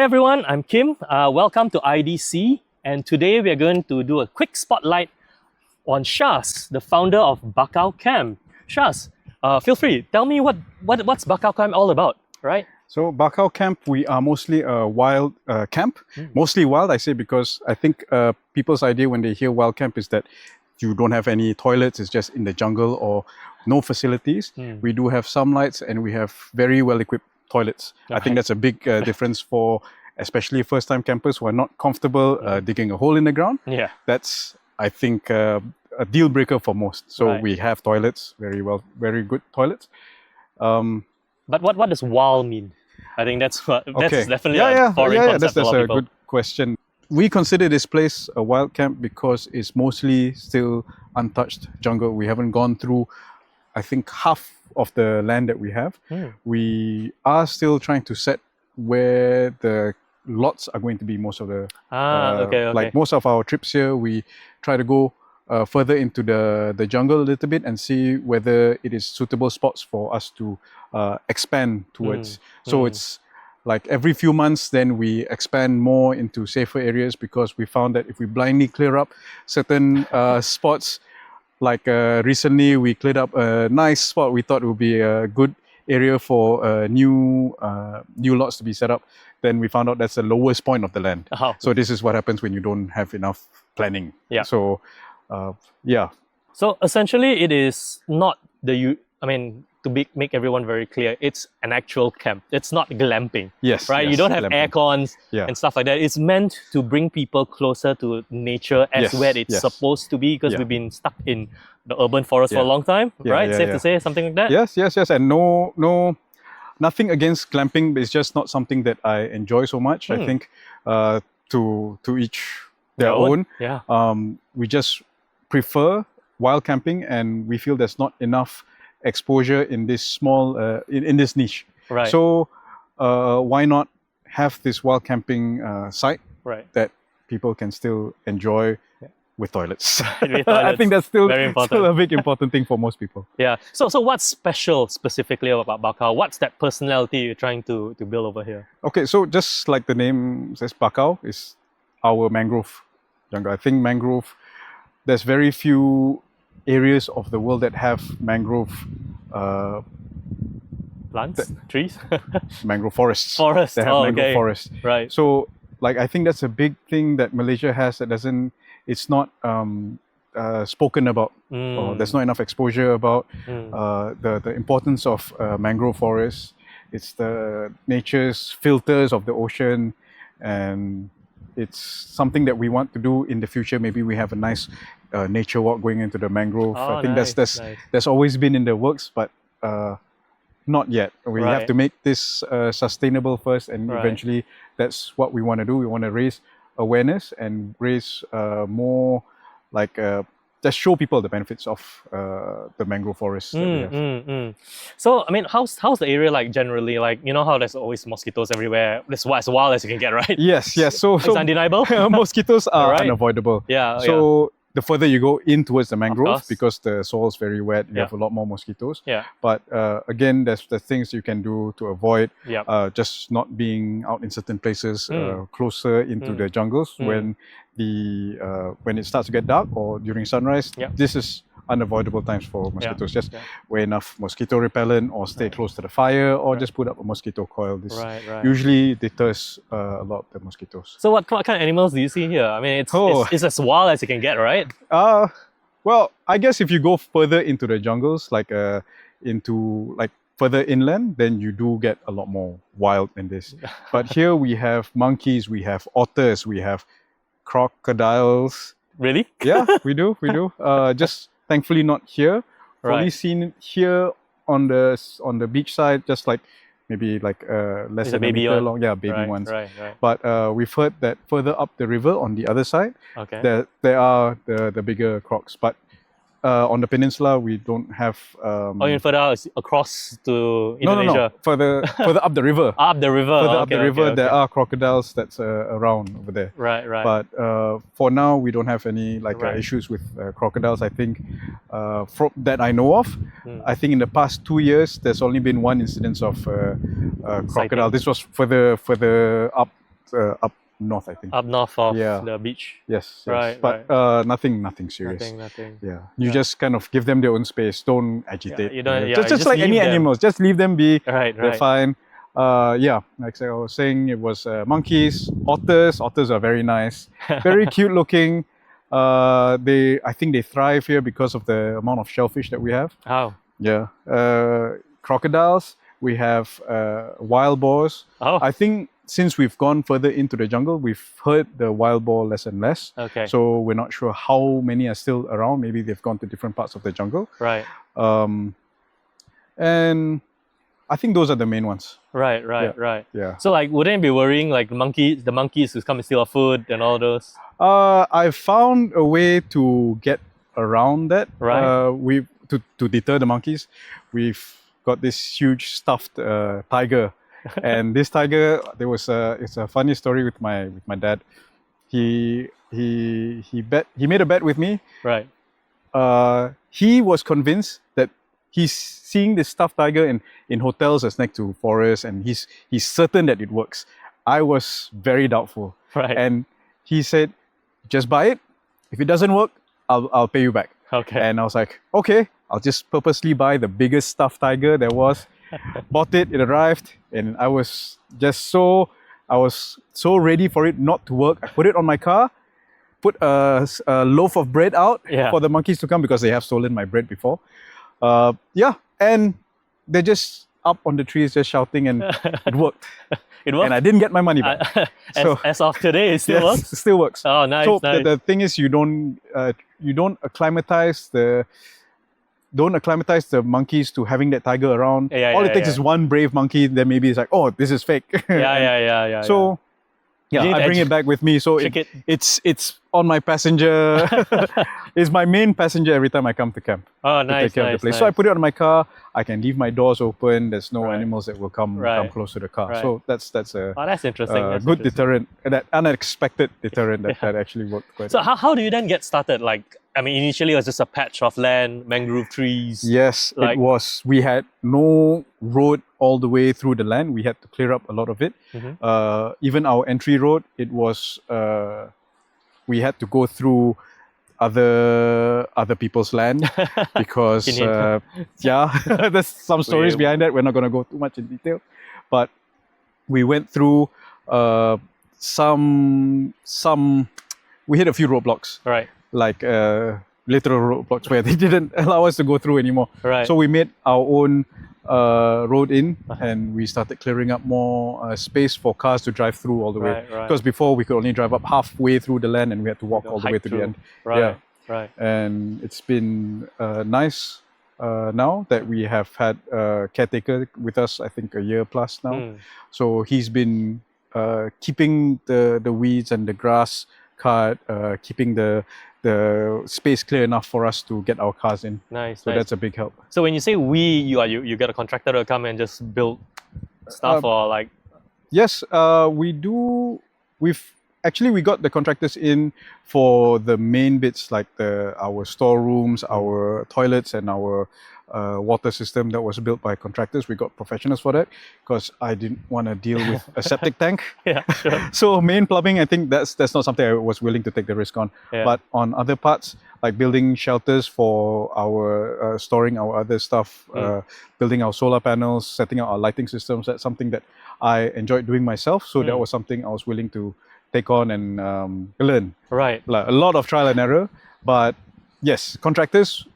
everyone, I'm Kim. Welcome to IDC, and today we are going to do a quick spotlight on Syaz, the founder of Bakau Camp. Syaz, feel free, tell me what's Bakau Camp all about, right? So Bakau Camp, we are mostly a wild camp. Mostly wild, I say, because I think people's idea when they hear wild camp is that you don't have any toilets, it's just in the jungle or no facilities. We do have some lights and we have very well equipped toilets. I think that's a big difference for especially first-time campers who are not comfortable digging a hole in the ground. Yeah. That's, I think, a deal breaker for most. So we have toilets, very good toilets. But what does wild mean? I think that's definitely a foreign concept. That's a good question. We consider this place a wild camp because it's mostly still untouched jungle. We haven't gone through, I think, half of the land that we have. We are still trying to set where the lots are going to be most of the like most of our trips here. We try to go further into the jungle a little bit and see whether it is suitable spots for us to expand towards. So it's like every few months then we expand more into safer areas, because we found that if we blindly clear up certain spots, like recently we cleared up a nice spot we thought would be a good area for new lots to be set up, then we found out that's the lowest point of the land. So this is what happens when you don't have enough planning. So so essentially it is not to make everyone very clear, it's an actual camp. It's not glamping. Right? You don't have air cons and stuff like that. It's meant to bring people closer to nature as where it's supposed to be, because we've been stuck in the urban forest for a long time, right? Safe to say, something like that? Yes. And nothing against glamping, but it's just not something that I enjoy so much. I think to each their own. We just prefer wild camping, and we feel there's not enough exposure in this small in this niche. So why not have this wild camping site that people can still enjoy with toilets. I think that's still a big important thing for most people. So what's special specifically about Bakau? What's that personality you're trying to build over here? Okay, so just like the name says, Bakau is our mangrove jungle. I think mangrove, there's very few areas of the world that have mangrove plants, trees, mangrove forests. They have mangrove forests. So like I think that's a big thing that Malaysia has that it's not spoken about, or there's not enough exposure about the importance of mangrove forests. It's the nature's filters of the ocean, and it's something that we want to do in the future. Maybe we have a nice nature walk going into the mangrove. I think that's always been in the works, but not yet. We have to make this sustainable first, and eventually that's what we want to do. We want to raise awareness and raise more like just show people the benefits of the mangrove forest that we have. So I mean, how's the area like generally? Like, you know how there's always mosquitoes everywhere. It's as wild as you can get, right? Yes. So it's undeniable. Mosquitoes are unavoidable. So the further you go in towards the mangrove, because the soil is very wet, you have a lot more mosquitoes. But again, there's the things you can do to avoid just not being out in certain places closer into the jungles when it starts to get dark or during sunrise. This is unavoidable times for mosquitoes. Just wear enough mosquito repellent, or stay close to the fire, or just put up a mosquito coil. This usually deters a lot of the mosquitoes. So what kind of animals do you see here? I mean, it's as wild as you can get, right? Well, I guess if you go further into the jungles, like further inland, then you do get a lot more wild in this. But here we have monkeys, we have otters, we have crocodiles. Really? Yeah, we do. Just thankfully not here. Only seen it here on the beach side, just like maybe like less than a meter long. Yeah, baby ones. But we've heard that further up the river on the other side, there are the bigger crocs. But on the peninsula, we don't have. Even further out, across to Indonesia. No. Further up the river. Up the river. Further up the river, there are crocodiles that's around over there. Right. But for now, we don't have any issues with crocodiles. I think that I know of. I think in the past 2 years, there's only been one incidence of crocodile. This was further up up north, I think. Up north of the beach. Yes. Right. But nothing serious. Nothing. Yeah. You just kind of give them their own space. Don't agitate. You don't. Just like any animals. Just leave them be. Right. They're fine. Like I was saying, it was monkeys, otters. Otters are very nice, very cute looking. I think they thrive here because of the amount of shellfish that we have. Oh. Yeah. Crocodiles. We have wild boars. Oh. I think since we've gone further into the jungle, we've heard the wild boar less and less. Okay. So we're not sure how many are still around. Maybe they've gone to different parts of the jungle. Right. And I think those are the main ones. Right. Yeah. So like, wouldn't it be worrying, like the monkeys who come and steal our food and all those? I found a way to get around that. Right. To deter the monkeys, we've got this huge stuffed tiger, and this tiger, it's a funny story with my dad. He made a bet with me. Right. He was convinced that he's seeing this stuffed tiger in hotels that's next to forests, and he's certain that it works. I was very doubtful. Right. And he said, just buy it. If it doesn't work, I'll pay you back. Okay. And I was like, okay, I'll just purposely buy the biggest stuffed tiger there was. Bought it, it arrived, and I was so ready for it not to work. I put it on my car, put a loaf of bread out for the monkeys to come because they have stolen my bread before. And they're just up on the trees just shouting, and it worked. It worked? And I didn't get my money back. As of today, it still works? It still works. Oh, nice, so nice. The thing is, you don't acclimatize the monkeys to having that tiger around. All it takes is one brave monkey, then maybe it's like, oh, this is fake. So I bring it back with me. So it's on my passenger. It's my main passenger every time I come to camp. Oh, nice, to take care of the place. So I put it on my car. I can leave my doors open. There's no animals that will come close to the car. So that's a that's interesting. That's good interesting. deterrent, that unexpected deterrent that actually worked quite well. So how do you then get started? Like, I mean, initially it was just a patch of land, mangrove trees. Yes, it was. We had no road all the way through the land. We had to clear up a lot of it. Even our entry road, it was we had to go through other people's land because there's some stories behind that. We're not going to go too much in detail, but we went through we hit a few roadblocks. Right. Like literal roadblocks where they didn't allow us to go through anymore. Right. So we made our own road in, and we started clearing up more space for cars to drive through all the way. Because before we could only drive up halfway through the land, and we had to walk all the way to the end. Right. And it's been nice now that we have had a caretaker with us, I think a year plus now. So he's been keeping the weeds and the grass cut, keeping the space clear enough for us to get our cars in. Nice. So that's a big help. So when you say you get a contractor to come and just build stuff or like? Yes, we do. We got the contractors in for the main bits like our storerooms, our toilets, and our water system that was built by contractors. We got professionals for that because I didn't want to deal with a septic tank. Sure. So main plumbing, I think that's not something I was willing to take the risk on. But on other parts, like building shelters for our storing our other stuff, building our solar panels, setting up our lighting systems, that's something that I enjoyed doing myself. So that was something I was willing to take on and learn. Right. Like a lot of trial and error, but yes, contractors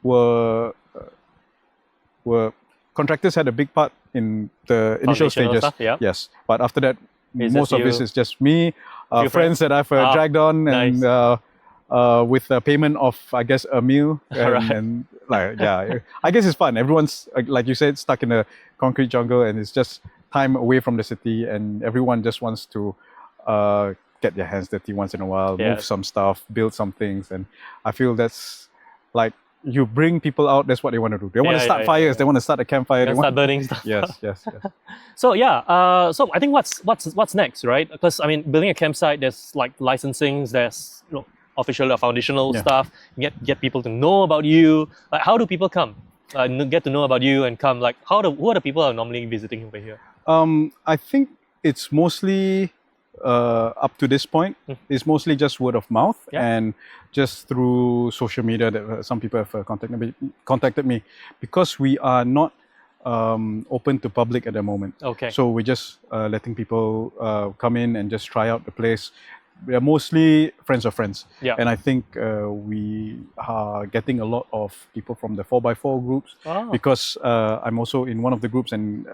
had a big part in the initial stages. Stuff, Yes, but after that, most of this is just me, friends that I've dragged on, nice. And with a payment of, I guess, a meal. And I guess it's fun. Everyone's, like you said, stuck in a concrete jungle, and it's just time away from the city, and everyone just wants to get their hands dirty once in a while, move some stuff, build some things. And I feel that's like, you bring people out, that's what they want to do. They want to start fires, they want to start a campfire. They want to start burning stuff. Yes. So so I think what's next, right? Because I mean, building a campsite, there's like licensing, there's official or foundational stuff. Get people to know about you. Like, how do people come? Get to know about you and come. Like, who are the people who are normally visiting over here? I think it's mostly up to this point is mostly just word of mouth and just through social media that some people have contacted me because we are not open to public at the moment. Okay. So we're just letting people come in and just try out the place. We are mostly friends of friends. Yeah. And I think we are getting a lot of people from the 4x4 groups because I'm also in one of the groups and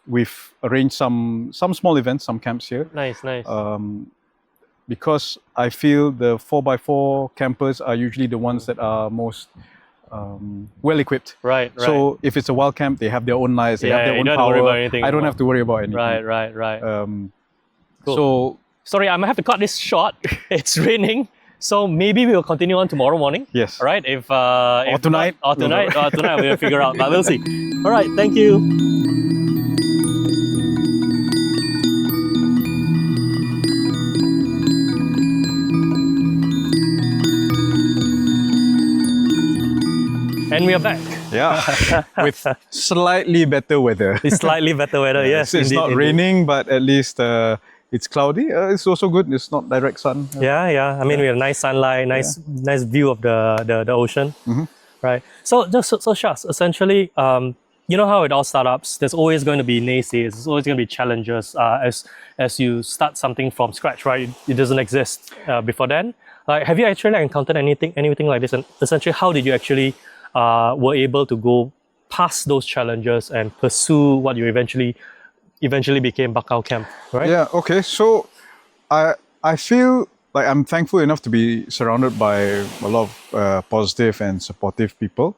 we've arranged some small events, some camps here. Nice. Because I feel the 4x4 campers are usually the ones that are most well equipped. Right. So if it's a wild camp, they have their own lights, they have their own power. Don't worry about anything I don't have to worry about anything. Right. Cool. So sorry, I might have to cut this short. It's raining. So maybe we will continue on tomorrow morning. Yes. All right. If tonight. Tonight we'll figure out. But we'll see. All right. Thank you. And we are back. Yeah, with slightly better weather. It's slightly better weather, yes. It's not raining, but at least it's cloudy. It's also good. It's not direct sun. Yeah. I mean, we have nice sunlight, nice view of the ocean, right? So Syaz, essentially, you know how it all startups. There's always going to be naysayers. There's always going to be challenges as you start something from scratch, right? It doesn't exist before then. Like, have you actually encountered anything like this? And essentially, how did you actually were able to go past those challenges and pursue what you eventually became Bakau Camp, right? Yeah, okay. So I feel like I'm thankful enough to be surrounded by a lot of positive and supportive people.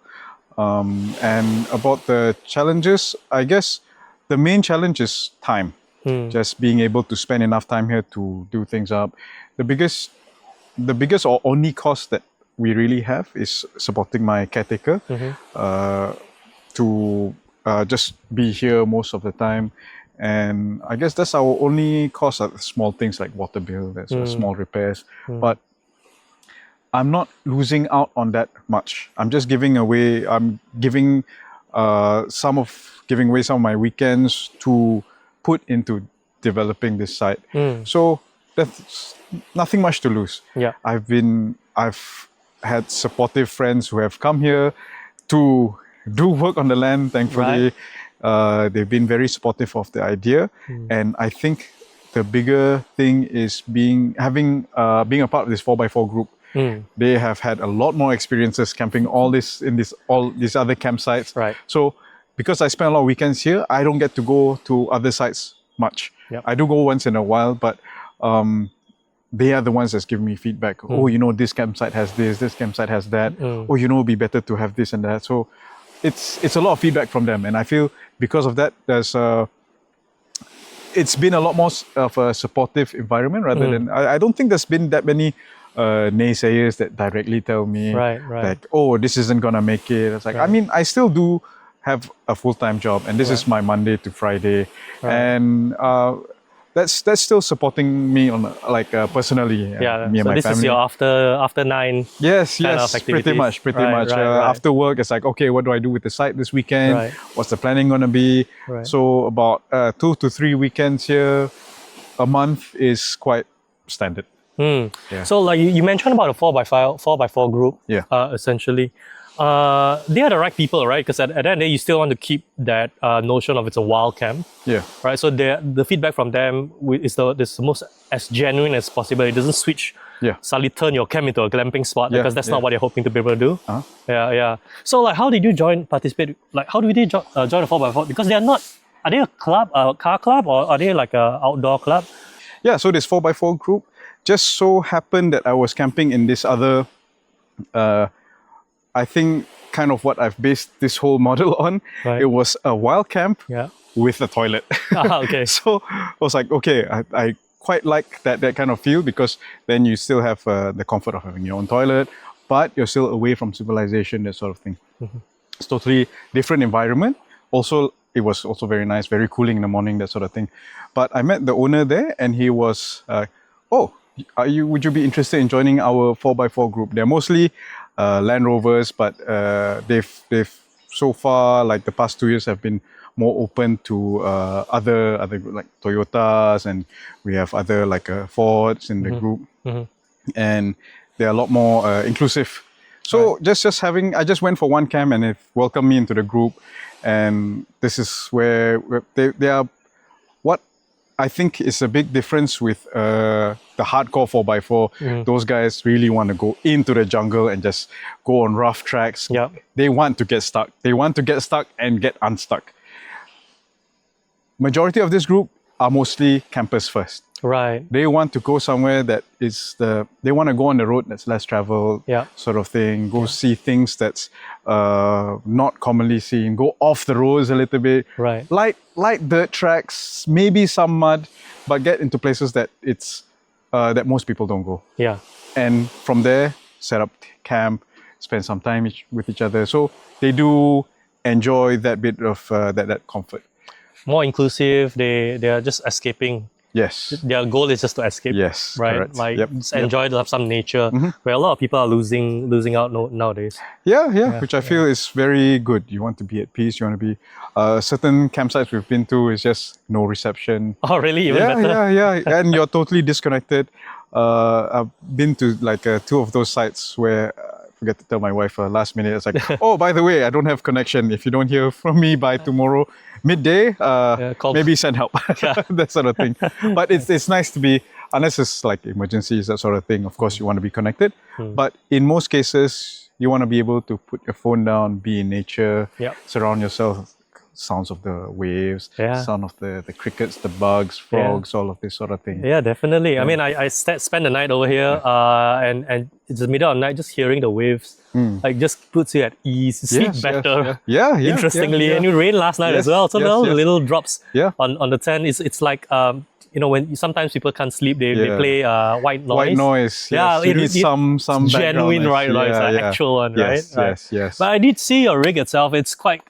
And about the challenges, I guess the main challenge is time. Just being able to spend enough time here to do things up. The biggest or only cost that we really have is supporting my caretaker to just be here most of the time. And I guess that's our only cost, small things like water bill, that's small repairs. But I'm not losing out on that much. I'm just giving away some of my weekends to put into developing this site. So that's nothing much to lose. Yeah. I've had supportive friends who have come here to do work on the land, thankfully. They've been very supportive of the idea. And I think the bigger thing is being a part of this 4x4 group. They have had a lot more experiences camping all these other campsites. Right. So because I spend a lot of weekends here, I don't get to go to other sites much. Yep. I do go once in a while, but they are the ones that's giving me feedback. Oh, this campsite has this campsite has that. Oh, it'd be better to have this and that. So it's a lot of feedback from them. And I feel because of that, it's been a lot more of a supportive environment rather than, I don't think there's been that many naysayers that directly tell me like, oh, this isn't gonna make it. It's like, I mean, I still do have a full-time job and this is my Monday to Friday. And that's still supporting me on personally. Me and my this family. Is your after 9. Yes, pretty much. After work, it's like, okay, what do I do with the site this weekend? What's the planning gonna be? So about 2 to 3 weekends here a month is quite standard. So like you mentioned about a 4x4 group. Essentially. They are the right people, right? Because at the end of the day, you still want to keep that notion of it's a wild camp. Right. So the feedback from them is the most as genuine as possible. It doesn't suddenly turn your camp into a glamping spot because that's not what you're hoping to be able to do. So like, how did you participate? Like, how do they join a 4x4? Because they are not. Are they a club, a car club, or are they like a outdoor club? Yeah. So this 4x4 group just so happened that I was camping in this other. I think kind of what I've based this whole model on. It was a wild camp with a toilet. Okay. So I was like, okay, I quite like that kind of feel because then you still have the comfort of having your own toilet, but you're still away from civilization, that sort of thing. It's totally different environment. Also, it was also very nice, very cooling in the morning, that sort of thing. But I met the owner there and he was, would you be interested in joining our 4x4 group? They're mostly Land Rovers, but they've so far, like the past 2 years, have been more open to other like Toyotas, and we have other like Fords in the group, and they're a lot more inclusive. So I just went for one camp and it welcomed me into the group, and this is where they are. What I think is a big difference with the hardcore 4x4. Those guys really want to go into the jungle and just go on rough tracks. Yeah. They want to get stuck. They want to get stuck and get unstuck. Majority of this group are mostly campers first. Right. They want to go somewhere that is they want to go on the road that's less traveled, sort of thing. Go see things that's not commonly seen. Go off the roads a little bit. Right. Light dirt tracks, maybe some mud, but get into places that that most people don't go. Yeah. And from there, set up camp, spend some time with each other. So they do enjoy that bit of that comfort. More inclusive. They are just escaping. Yes. Their goal is just to escape. Yes. Right. Correct. Like just enjoy to have some nature, where a lot of people are losing out nowadays. Yeah. Which I feel is very good. You want to be at peace. You want to be. Certain campsites we've been to is just no reception. Oh, really? Even better. Yeah. And you're totally disconnected. I've been to like 2 of those sites where. Forget to tell my wife last minute. It's like, oh, by the way, I don't have connection. If you don't hear from me by tomorrow midday, maybe send help. That sort of thing. But it's nice to be, unless it's like emergencies, that sort of thing. Of course, you want to be connected. But in most cases, you want to be able to put your phone down, be in nature, surround yourself. Sounds of the waves, sound of the crickets, the bugs, frogs, all of this sort of thing. Yeah, definitely. I mean, I spent the night over here, and it's the middle of the night, just hearing the waves, like just puts you at ease. You sleep better. Yeah. Interestingly, and it rained last night as well. So the little drops on the tent. It's like when sometimes people can't sleep, they play white noise. White noise. Yeah, you need some genuine white noise, actual one, right? Yes. But I did see your rig itself. It's quite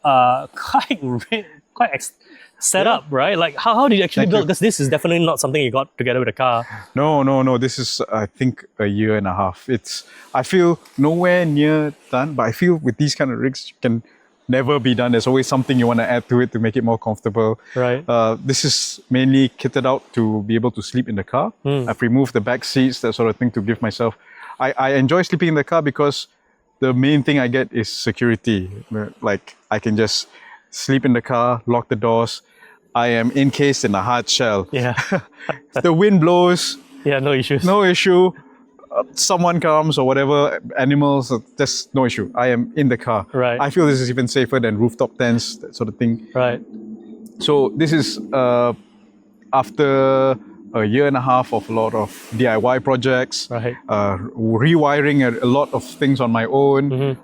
set up, right? Like how did you actually build? Because this is definitely not something you got together with a car. No. This is I think a year and a half. I feel nowhere near done, but I feel with these kind of rigs you can never be done. There's always something you want to add to it to make it more comfortable. Right. This is mainly kitted out to be able to sleep in the car. I've removed the back seats, that sort of thing, to give myself. I enjoy sleeping in the car because the main thing I get is security. Like I can just sleep in the car, lock the doors. I am encased in a hard shell. Yeah. The wind blows. Yeah, no issues. No issue. Someone comes or whatever, animals, just no issue. I am in the car. Right. I feel this is even safer than rooftop tents, that sort of thing. Right. So this is after a year and a half of a lot of DIY projects, right. Rewiring a lot of things on my own,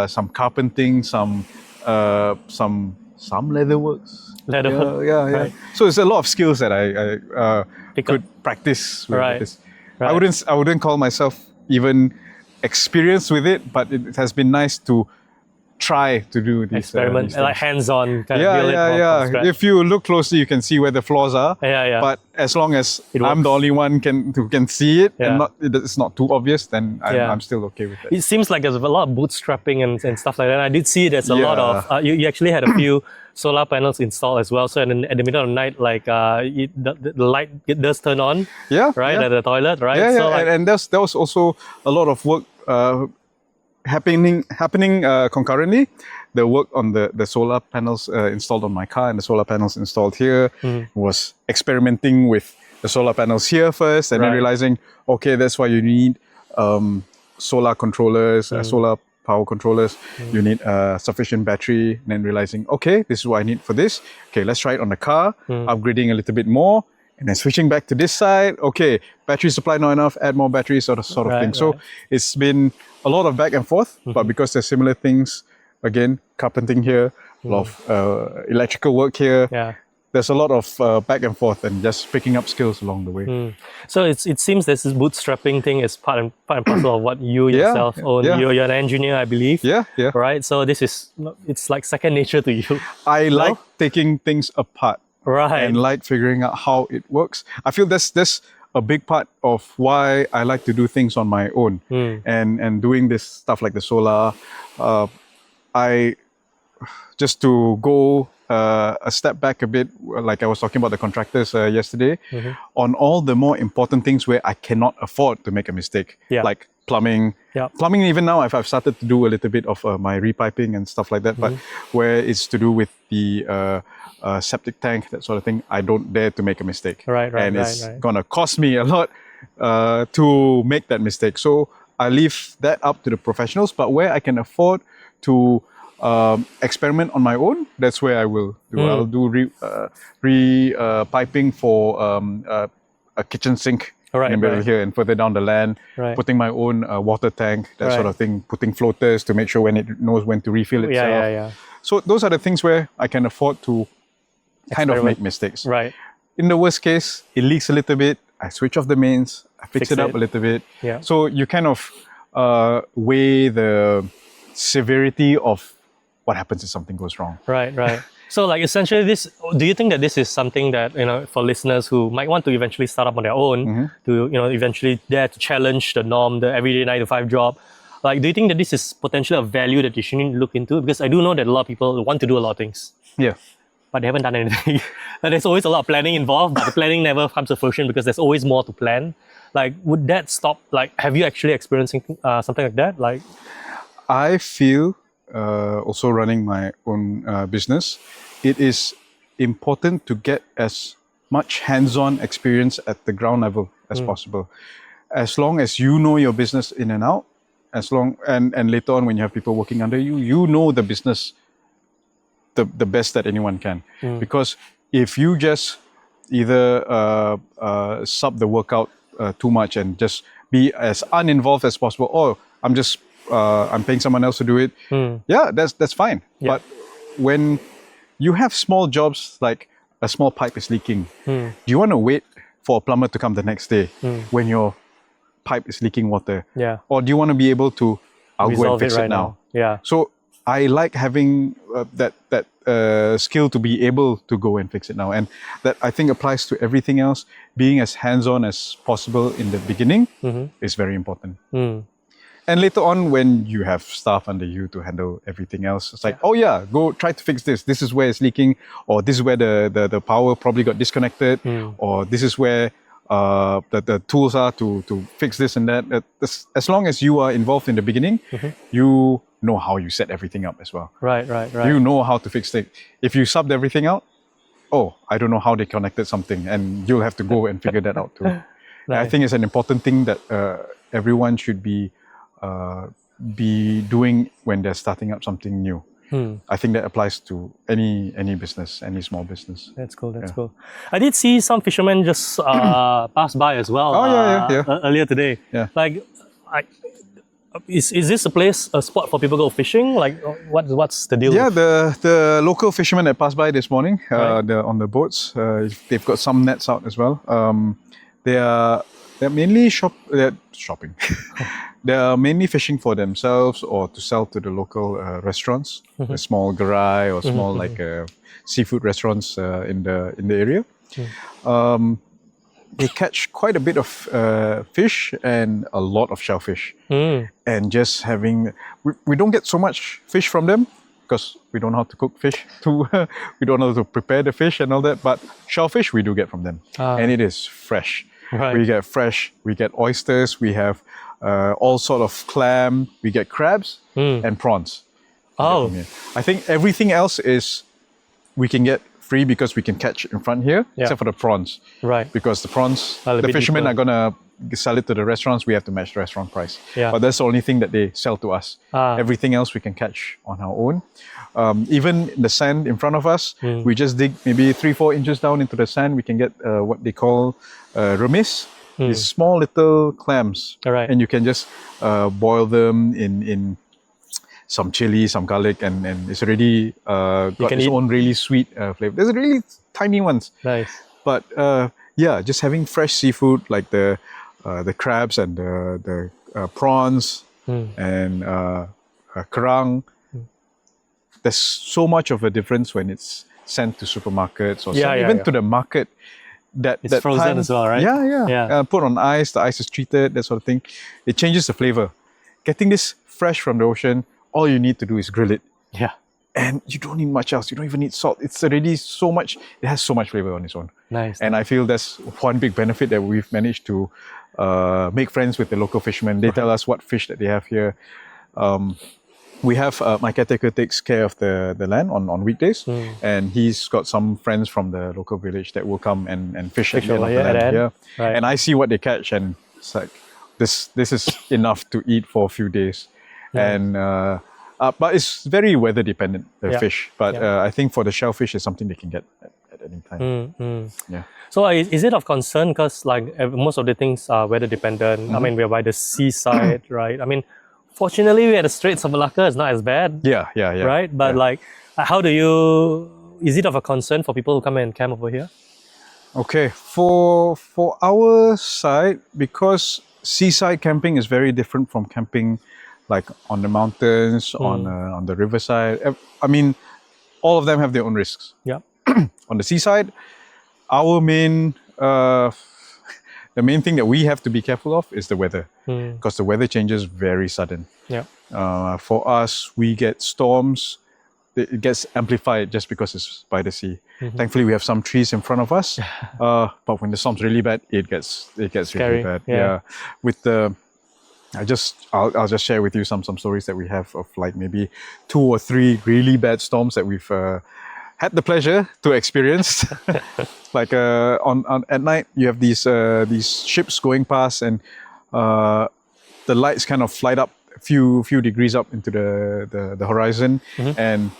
some carpenting, some leatherworks. Yeah. Right. So it's a lot of skills that I could practice with this. Right. I wouldn't call myself even experienced with it, but it has been nice to try to do these experiment, like hands-on kind of build it. If you look closely, you can see where the flaws are. But as long as I'm the only one who can see it, and it's not too obvious, then I'm still okay with it. It seems like there's a lot of bootstrapping and stuff like that. I did see there's a lot of you actually had a few solar panels installed as well. So in the middle of the night, like the light does turn on. Right at the toilet, right? So and there was also a lot of work happening concurrently. The work on the solar panels installed on my car and the solar panels installed here, was experimenting with the solar panels here first, and then realizing, okay, that's why you need solar controllers, solar power controllers. You need sufficient battery. And then realizing, okay, this is what I need for this. Okay, let's try it on the car, upgrading a little bit more. And then switching back to this side, okay, battery supply not enough, add more batteries, sort of thing. So it's been a lot of back and forth, but because there's similar things, again, carpenting here, a lot of electrical work here. There's a lot of back and forth and just picking up skills along the way. So it seems this bootstrapping thing is part and parcel of what you yourself own. You're an engineer, I believe. Right. So it's like second nature to you. I like taking things apart. And like figuring out how it works. I feel that's a big part of why I like to do things on my own. And doing this stuff like the solar, just to go a step back a bit, like I was talking about the contractors yesterday, on all the more important things where I cannot afford to make a mistake, like plumbing. Plumbing, even now, I've started to do a little bit of my repiping and stuff like that, but where it's to do with the septic tank, that sort of thing, I don't dare to make a mistake. And it's gonna cost me a lot to make that mistake. So I leave that up to the professionals, but where I can afford to experiment on my own, that's where I will do. I'll do piping for a kitchen sink in the middle here and further down the land, putting my own water tank, that sort of thing, putting floaters to make sure when it knows when to refill itself. So those are the things where I can afford to kind of make mistakes. In the worst case, it leaks a little bit, I switch off the mains, I fix it up a little bit. So you kind of weigh the severity of what happens if something goes wrong. So like essentially do you think that this is something that, you know, for listeners who might want to eventually start up on their own, to, you know, eventually dare to challenge the norm, the everyday 9-to-5 job, like, do you think that this is potentially a value that you should look into? Because I do know that a lot of people want to do a lot of things. But they haven't done anything. And there's always a lot of planning involved, but the planning never comes to fruition because there's always more to plan. Like, would that stop? Like, have you actually experienced something like that? Like, I feel also running my own business, it is important to get as much hands-on experience at the ground level as possible. As long as you know your business in and out, and later on when you have people working under you, you know the business the best that anyone can. Because if you just either sub the workout too much and just be as uninvolved as possible, or I'm paying someone else to do it. That's fine. But when you have small jobs, like a small pipe is leaking, do you want to wait for a plumber to come the next day when your pipe is leaking water? Or do you want to be able to, I'll go and fix it now? So I like having that skill to be able to go and fix it now. And that, I think, applies to everything else. Being as hands-on as possible in the beginning is very important. And later on, when you have staff under you to handle everything else, it's like, go try to fix this. This is where it's leaking, or this is where the power probably got disconnected, or this is where the tools are to fix this and that. As long as you are involved in the beginning, you know how you set everything up as well. You know how to fix it. If you subbed everything out, I don't know how they connected something, and you'll have to go and figure that out too. I think it's an important thing that everyone should be doing when they're starting up something new. I think that applies to any business, any small business. That's cool. That's cool. I did see some fishermen just pass by as well. Earlier today. Like, is this a spot for people to go fishing? Like, what's the deal? The local fishermen that passed by this morning, on the boats, they've got some nets out as well. They're mainly shopping. They're mainly fishing for themselves or to sell to the local restaurants, the small garai or small seafood restaurants in the area. They catch quite a bit of fish and a lot of shellfish. And just having, we don't get so much fish from them because we don't know how to cook fish. We don't know how to prepare the fish and all that. But shellfish we do get from them, and it is fresh. We get fresh. We get oysters. We have all sort of clam. We get crabs and prawns. I think everything else is we can get free because we can catch in front here, except for the prawns. Because the prawns, the fishermen are gonna sell it to the restaurants. We have to match the restaurant price. But that's the only thing that they sell to us. Everything else we can catch on our own. Even the sand in front of us, we just dig maybe 3-4 inches down into the sand. We can get what they call remis. These small little clams, and you can just boil them in some chili, some garlic, and it's already got its own really sweet flavor. There's really tiny ones. But just having fresh seafood like the crabs and the prawns and kerang. There's so much of a difference when it's sent to supermarkets or even to the market. It's frozen time, as well, right? Put on ice, the ice is treated, that sort of thing. It changes the flavor. Getting this fresh from the ocean, all you need to do is grill it. and you don't need much else. You don't even need salt. It's already so much. It has so much flavor on its own. Nice. And I feel that's one big benefit that we've managed to make friends with the local fishermen. They tell us what fish that they have here. We have my caretaker takes care of the land on weekdays, and he's got some friends from the local village that will come and fish at the end of the land. Yeah. Right. And I see what they catch, and it's like this is enough to eat for a few days. And but it's very weather dependent, the fish. But I think for the shellfish, it's something they can get at any time. Yeah. So is it of concern because like most of the things are weather dependent? I mean, we're by the seaside, right? I mean, fortunately, we're at the Straits of Malacca. It's not as bad. Yeah. Right? But like, how do you... Is it of a concern for people who come and camp over here? Okay, for our side, because seaside camping is very different from camping like on the mountains, on the riverside. I mean, all of them have their own risks. Yeah. On the seaside, our main the main thing that we have to be careful of is the weather, because the weather changes very sudden. Yeah. For us, we get storms. It gets amplified just because it's by the sea. Thankfully, we have some trees in front of us. But when the storm's really bad, it gets scary. really bad. Yeah. With the, I'll just share with you some stories that we have of like maybe 2 or 3 really bad storms that we've had the pleasure to experience. Like at night, you have these ships going past, and the lights kind of light up a few degrees up into the horizon, and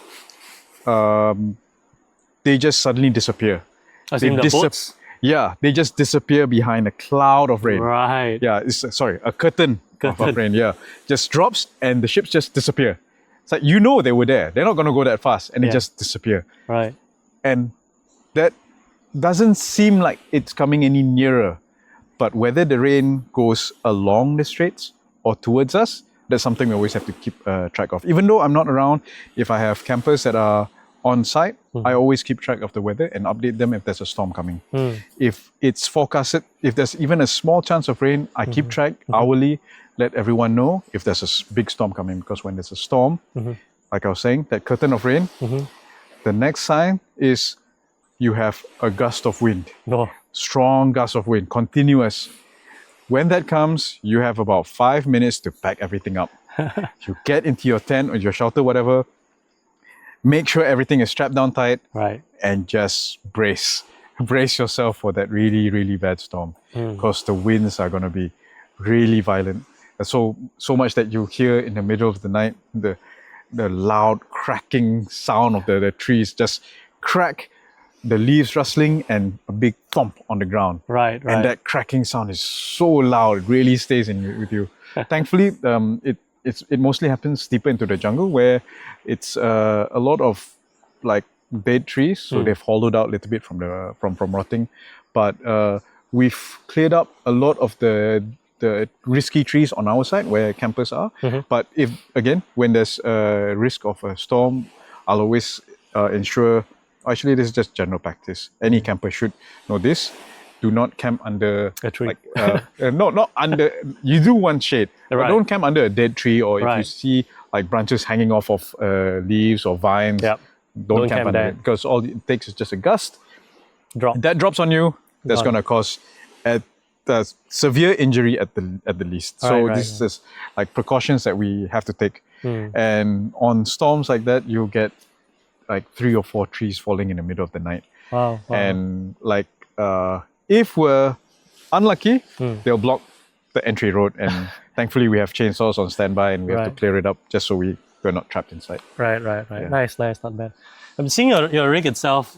they just suddenly disappear. As in the boats? Yeah, they just disappear behind a cloud of rain. Right. Yeah, a curtain of rain. Yeah, just drops and the ships just disappear. It's like, you know, they were there. They're not going to go that fast, and they just disappear. Right. And that doesn't seem like it's coming any nearer. But whether the rain goes along the straits or towards us, that's something we always have to keep track of. Even though I'm not around, if I have campers that are on site, I always keep track of the weather and update them if there's a storm coming. If it's forecasted, if there's even a small chance of rain, I keep track hourly, let everyone know if there's a big storm coming. Because when there's a storm, like I was saying, that curtain of rain, the next sign is you have a gust of wind. Strong gust of wind, continuous. When that comes, you have about 5 minutes to pack everything up. You get into your tent or your shelter, whatever. Make sure everything is strapped down tight. Right. And just brace yourself for that really, really bad storm. Because the winds are going to be really violent. So much that you hear in the middle of the night, the loud cracking sound of the trees just crack, the leaves rustling, and a big thump on the ground. Right. And that cracking sound is so loud, it really stays with you. Thankfully, it mostly happens deeper into the jungle, where it's a lot of like dead trees, so they've hollowed out a little bit from rotting. But we've cleared up a lot of the risky trees on our side where campers are. But when there's a risk of a storm, I'll always ensure. Actually, this is just general practice. Any camper should know this. Do not camp under a tree. Not under. You do want shade, but don't camp under a dead tree, or if you see like branches hanging off of leaves or vines. Don't camp under it, because all it takes is just a gust. That drops on you. That's going to cause a severe injury at the least. So this is like precautions that we have to take. And on storms like that, you'll get like 3 or 4 trees falling in the middle of the night. Wow. And like if we're unlucky, they'll block the entry road, and thankfully we have chainsaws on standby, and we have to clear it up just so we're not trapped inside. Right. Yeah. Nice, not bad. I'm seeing your rig itself.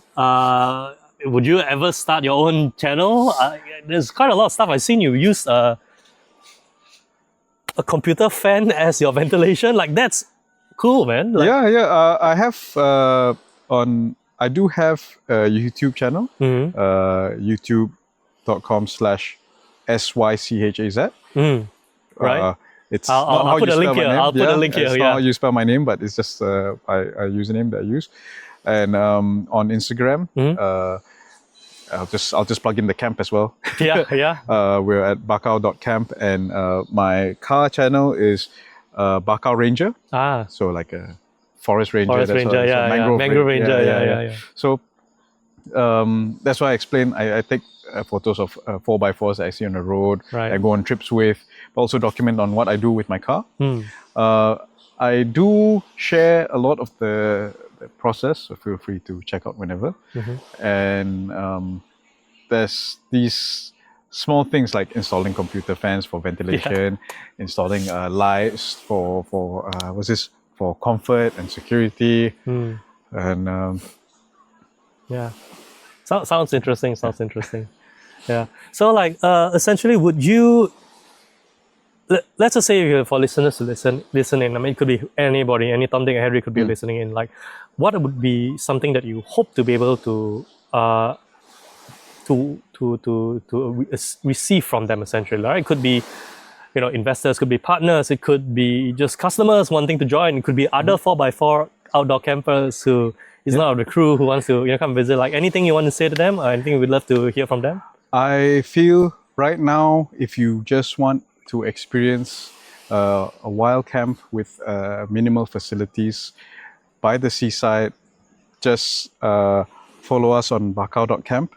Would you ever start your own channel? There's quite a lot of stuff. I've seen you use a computer fan as your ventilation. Like, that's cool, man. Like, I have I do have a YouTube channel, youtube.com/SYCHAZ. Right. It's I'll put a link here. I'll put a link here. It's not how you spell my name, but it's just a username that I use. And on Instagram, I'll just plug in the camp as well. We're at bakau.camp, and my car channel is Bakau Ranger. So like a forest ranger. Forest that's ranger, what, yeah, mangrove ranger, yeah. So that's why I explained. I take photos of 4x4s that I see on the road. Right. I go on trips with, but also document on what I do with my car. I do share a lot of the process, so feel free to check out whenever. And there's these small things like installing computer fans for ventilation, installing lights for for comfort and security, and yeah. Sounds interesting. Sounds interesting. Yeah. So like essentially, would you? Let's just say for listeners to listen in. I mean, it could be anybody, any Tom, Dick, and Harry could be listening in. Like, what would be something that you hope to be able to receive from them essentially, right? It could be, investors, could be partners, it could be just customers wanting to join, it could be other 4x4 outdoor campers who is not of the crew who wants to come visit. Like anything you want to say to them, or anything we'd love to hear from them? I feel right now, if you just want to experience a wild camp with minimal facilities by the seaside, just follow us on bakau.camp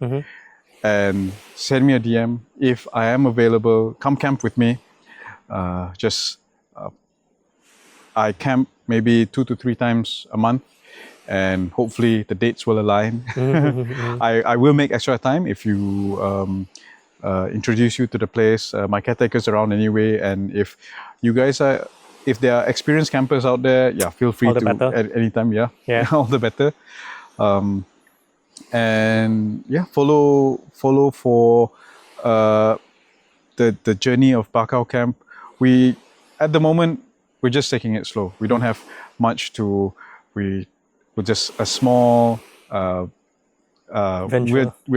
and send me a DM. If I am available, come camp with me. I camp maybe 2 to 3 times a month, and hopefully the dates will align. I will make extra time if you introduce you to the place. My caretaker's around anyway, and if you guys if there are experienced campers out there, feel free to at any time. All the better. And follow for the journey of Bakau camp. At the moment we're just taking it slow. We don't have much to. We're just a small. We're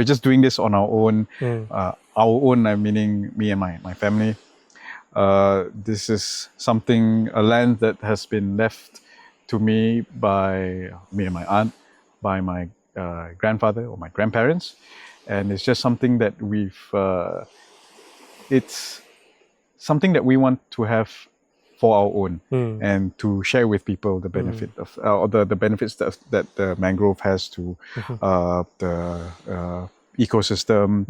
just doing this on our own. Our own, I'm meaning me and my family. This is a land that has been left to me by me and my aunt, by my grandfather or my grandparents, and it's just something that it's something that we want to have for our own and to share with people the benefit of the benefits that the mangrove has to the ecosystem.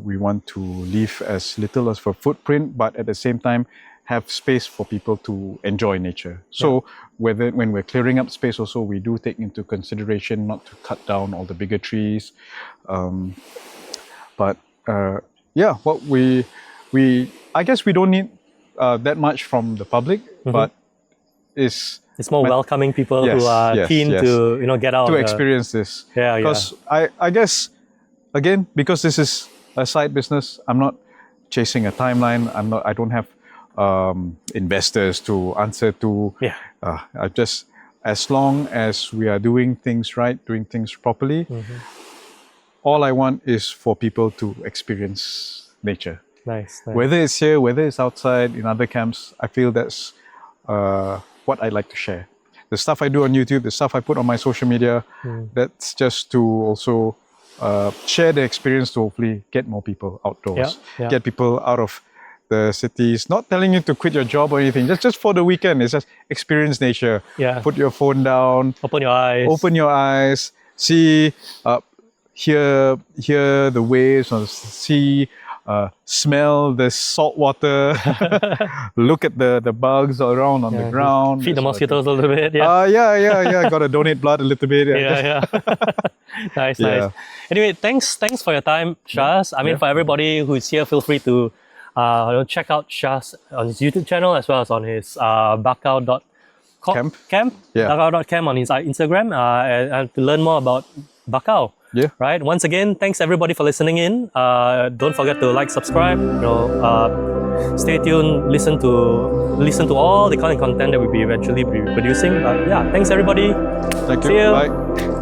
We want to leave as little as for footprint, but at the same time have space for people to enjoy nature. So when we're clearing up space also, we do take into consideration not to cut down all the bigger trees. What I guess we don't need that much from the public, but it's more welcoming people who are keen to get out to experience this. Because I guess again, because this is a side business, I'm not chasing a timeline. I don't have investors to answer to. I just, as long as we are doing things right, doing things properly, all I want is for people to experience nature. Nice. Whether it's here, whether it's outside, in other camps, I feel that's what I like to share. The stuff I do on YouTube, the stuff I put on my social media, that's just to also share the experience to hopefully get more people outdoors, get people out of the cities. Not telling you to quit your job or anything, just for the weekend. It's just experience nature. Put your phone down. Open your eyes. See, hear the waves on the sea. Smell the salt water. Look at the bugs around on the ground. Feed the mosquitoes a little bit. Got to donate blood a little bit. Nice. Anyway, thanks for your time, Syaz. I mean, for everybody who's here, feel free to check out Syaz on his YouTube channel as well as on his Bakau.camp. Bakau.camp on his Instagram and to learn more about Bakau. Right. Once again, thanks everybody for listening in. Don't forget to like, subscribe. Stay tuned. Listen to all the content that we'll be eventually producing. Thanks everybody. Thank you. See you. Bye.